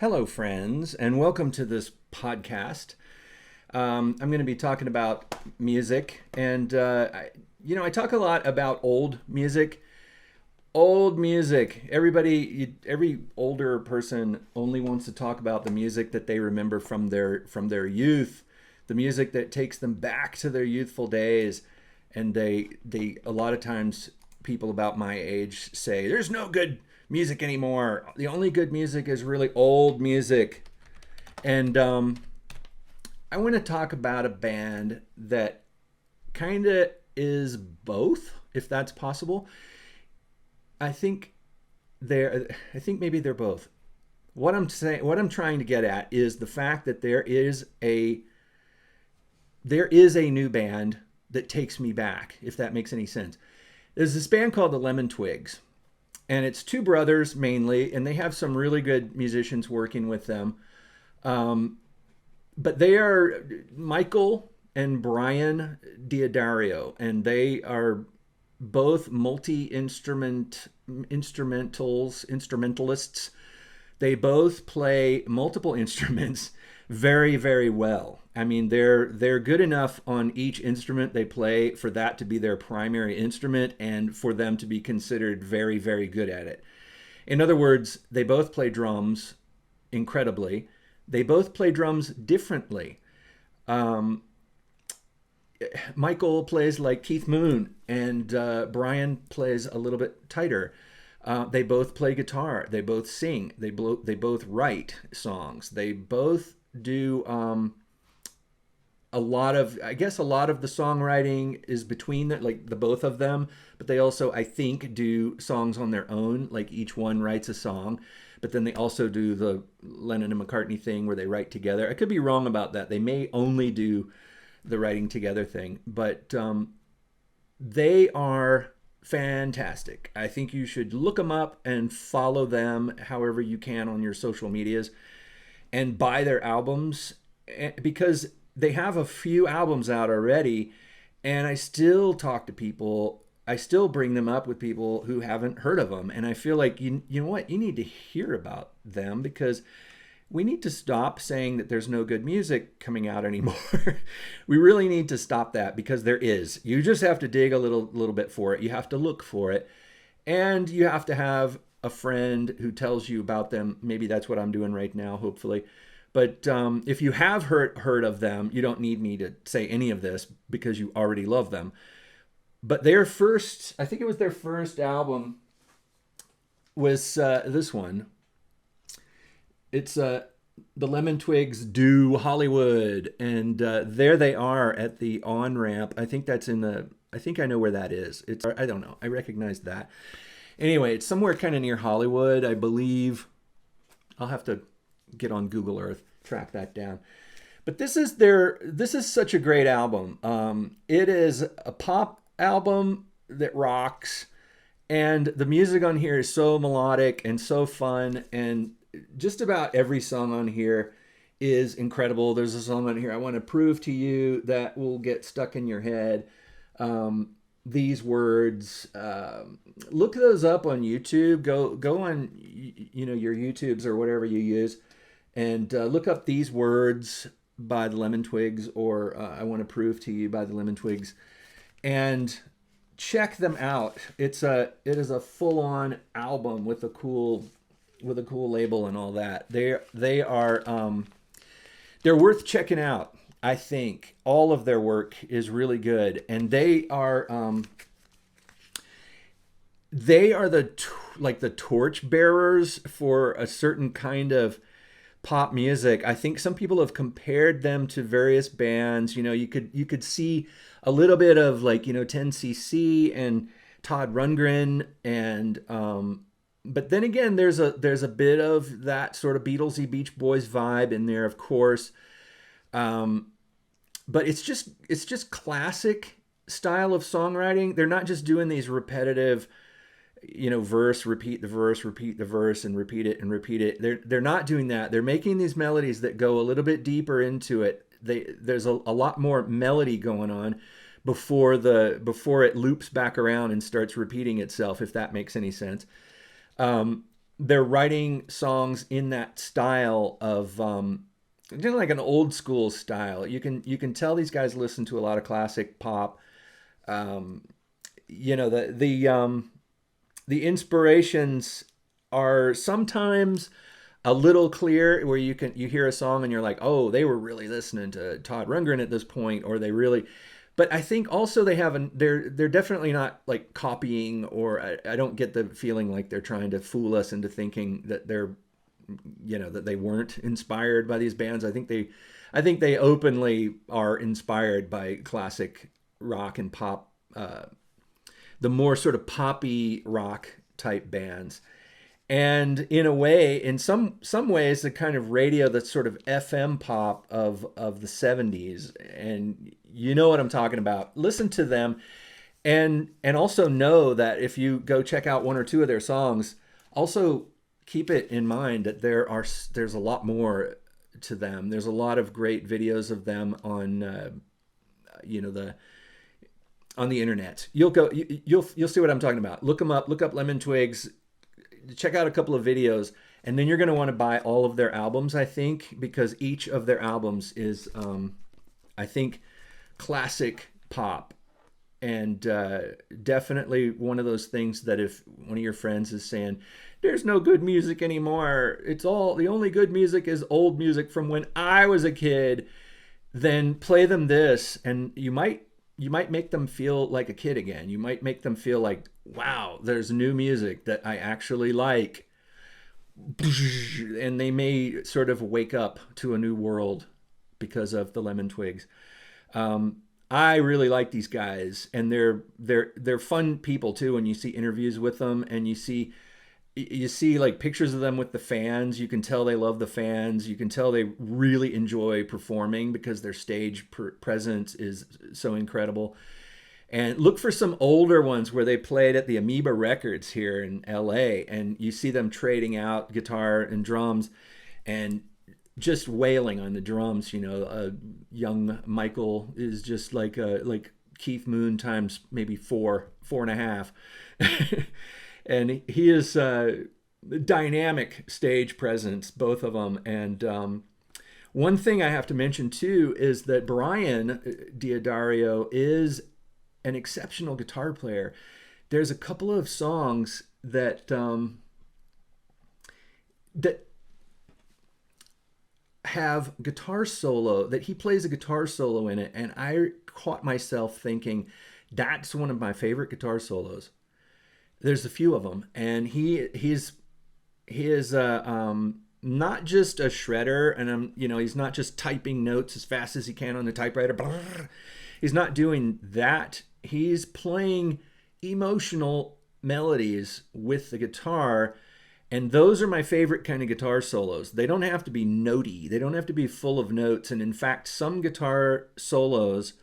Hello, friends, and welcome to this podcast. I'm going to be talking about music, and I talk a lot about old music. Old music. Every older person only wants to talk about the music that they remember from their youth, the music that takes them back to their youthful days. And they a lot of times people about my age say there's no good music anymore. The only good music is really old music. And I want to talk about a band that kind of is both, if that's possible. I think maybe they're both. What I'm trying to get at is the fact that there is a new band that takes me back, if that makes any sense. There's this band called the Lemon Twigs, and it's two brothers mainly, and they have some really good musicians working with them. But they are Michael and Brian Diodario, and they are both instrumentalists. They both play multiple instruments very, very well. I mean, they're good enough on each instrument they play for that to be their primary instrument and for them to be considered very, very good at it. In other words, they both play drums incredibly. They both play drums differently. Michael plays like Keith Moon, and Brian plays a little bit tighter. They both play guitar. They both sing. They both write songs. They both do a lot of the songwriting is between the both of them, but they also, I think, do songs on their own. Like each one writes a song, but then they also do the Lennon and McCartney thing where they write together. I could be wrong about that. They may only do the writing together thing, but they are fantastic. I think you should look them up and follow them however you can on your social medias and buy their albums, because they have a few albums out already, and I still talk to people. I still bring them up with people who haven't heard of them, and I feel like you know what, you need to hear about them, because we need to stop saying that there's no good music coming out anymore. We really need to stop that, because there is. You just have to dig a little bit for it. You have to look for it, and you have to have a friend who tells you about them. Maybe that's what I'm doing right now, hopefully. But if you have heard of them, you don't need me to say any of this because you already love them. But I think it was their first album, was this one. It's the Lemon Twigs Do Hollywood, and there they are at the on-ramp. I think I know where that is. I don't know. I recognize that. Anyway, it's somewhere kind of near Hollywood, I believe. I'll have to get on Google Earth, track that down. But this is such a great album. It is a pop album that rocks, and the music on here is so melodic and so fun, and just about every song on here is incredible. There's a song on here, I Want to Prove to You, that will get stuck in your head. These words, look those up on YouTube. Go on, your YouTubes or whatever you use, and look up These Words by the Lemon Twigs, or I Want to Prove to You by the Lemon Twigs, and check them out. It is a full-on album with a cool label and all that. They're worth checking out. I think all of their work is really good, and they are the torch bearers for a certain kind of pop music. I think some people have compared them to various bands. You could see a little bit of 10cc and Todd Rundgren, and but then again, there's a bit of that sort of Beatlesy Beach Boys vibe in there, of course. But it's just classic style of songwriting. They're not just doing these repetitive, verse, repeat the verse, and repeat it and repeat it. They're not doing that. They're making these melodies that go a little bit deeper into it. There's a lot more melody going on before it loops back around and starts repeating itself, if that makes any sense. they're writing songs in that style of like an old school style. You can tell these guys listen to a lot of classic pop. Um, the inspirations are sometimes a little clear, where you hear a song and you're like, oh, they were really listening to Todd Rundgren at this point, or they really. But I think also they're definitely not like copying, or I don't get the feeling like they're trying to fool us into thinking that that they weren't inspired by these bands. I think they openly are inspired by classic rock and pop, the more sort of poppy rock type bands. And in a way, in some ways, the kind of radio that's sort of FM pop of the 70s. And you know what I'm talking about. Listen to them, and also know that if you go check out one or two of their songs, also keep it in mind that there's a lot more to them. There's a lot of great videos of them on the on the internet. You'll see what I'm talking about. Look them up. Look up Lemon Twigs. Check out a couple of videos, and then you're going to want to buy all of their albums, I think, because each of their albums is, I think, classic pop. And definitely one of those things that if one of your friends is saying, there's no good music anymore, the only good music is old music from when I was a kid, then play them this, and you might make them feel like a kid again. You might make them feel like, wow, there's new music that I actually like. And they may sort of wake up to a new world because of the Lemon Twigs. I really like these guys, and they're fun people too. When you see interviews with them, and you see like pictures of them with the fans, you can tell they love the fans. You can tell they really enjoy performing because their stage presence is so incredible. And look for some older ones where they played at the Amoeba Records here in LA, and you see them trading out guitar and drums and just wailing on the drums. Young Michael is just like Keith Moon times maybe four and a half. And he is dynamic stage presence, both of them. And one thing I have to mention too is that Brian Diodario is an exceptional guitar player. There's a couple of songs that have guitar solo, that he plays a guitar solo in it, and I caught myself thinking, that's one of my favorite guitar solos. There's a few of them, and he is not just a shredder, and he's not just typing notes as fast as he can on the typewriter. He's not doing that. He's playing emotional melodies with the guitar, and those are my favorite kind of guitar solos. They don't have to be notey. They don't have to be full of notes, and in fact, some guitar solos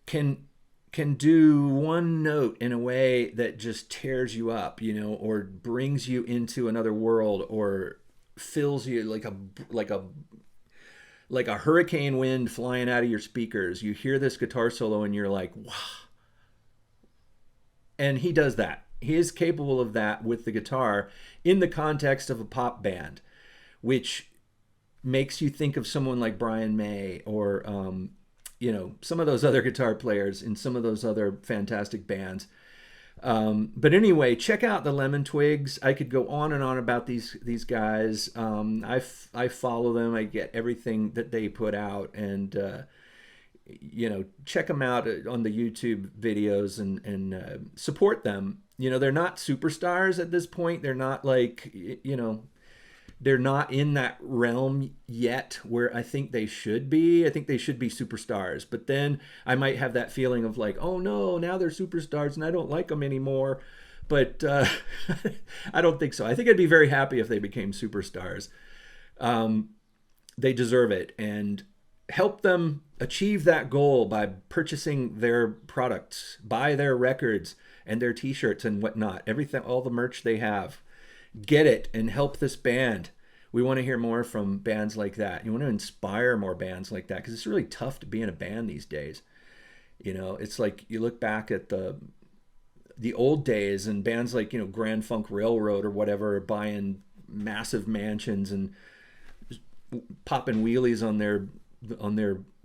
can do one note in a way that just tears you up, or brings you into another world, or fills you like a hurricane wind flying out of your speakers. You hear this guitar solo and you're like, wow. And he does that. He is capable of that with the guitar in the context of a pop band, which makes you think of someone like Brian May, or some of those other guitar players in some of those other fantastic bands. But anyway, check out the Lemon Twigs. I could go on and on about these guys. I follow them. I get everything that they put out, and check them out on the YouTube videos, and support them. They're not superstars at this point. They're not like they're not in that realm yet where I think they should be. I think they should be superstars. But then I might have that feeling of like, oh no, now they're superstars and I don't like them anymore. But I don't think so. I think I'd be very happy if they became superstars. They deserve it. And help them achieve that goal by purchasing their products, buy their records and their t-shirts and whatnot. Everything, all the merch they have. Get it and help this band. We want to hear more from bands like that. You want to inspire more bands like that, because it's really tough to be in a band these days. It's like you look back at the the old days, and bands like, you know, Grand Funk Railroad or whatever are buying massive mansions and popping wheelies on their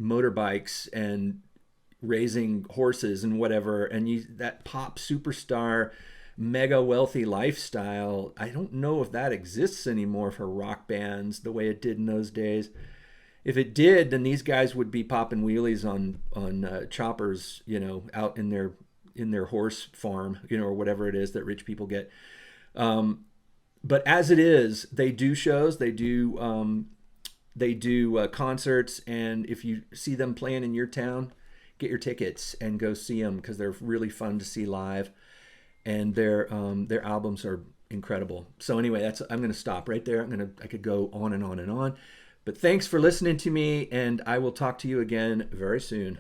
motorbikes and raising horses and whatever, and that pop superstar mega wealthy lifestyle, I don't know if that exists anymore for rock bands the way it did in those days. If it did, then these guys would be popping wheelies on choppers, you know, out in their horse farm, you know, or whatever it is that rich people get. But as it is, they do shows, they do concerts, and if you see them playing in your town, get your tickets and go see them, because they're really fun to see live, and their albums are incredible. So anyway, I'm going to stop right there. I could go on and on and on, but thanks for listening to me, and I will talk to you again very soon.